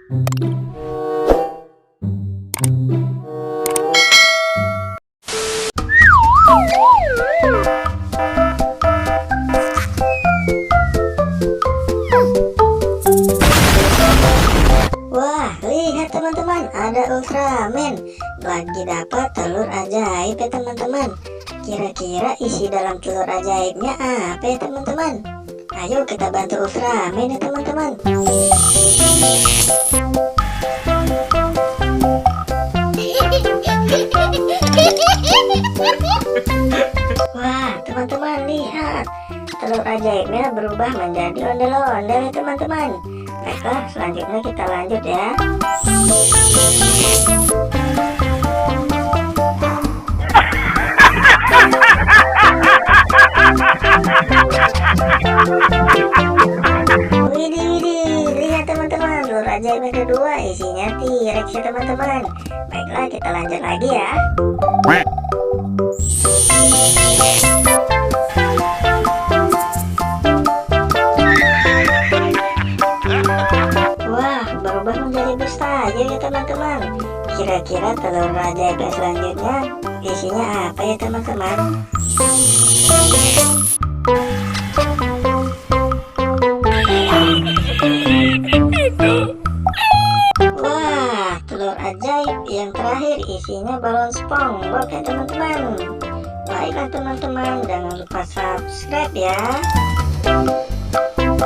Wah, lihat teman-teman, ada Ultraman lagi dapat telur ajaib ya teman-teman. Kira-kira isi dalam telur ajaibnya apa ya teman-teman? Ayo kita bantu Ultraman ya teman-teman. Wah, teman-teman lihat, telur ajaibnya berubah menjadi ondel-ondel ya teman-teman. Baiklah, selanjutnya kita lanjut ya. Widih, lihat teman-teman, telur ajaib yang kedua isinya T-Rex ya teman-teman. Baiklah, kita lanjut lagi ya. Wah, berubah menjadi bus aja ya teman-teman. Kira-kira telur ajaib yang selanjutnya isinya apa ya teman-teman? Wah, telur ajaib yang terakhir isinya balon SpongeBob ya teman-teman. Baiklah teman-teman, jangan lupa subscribe ya.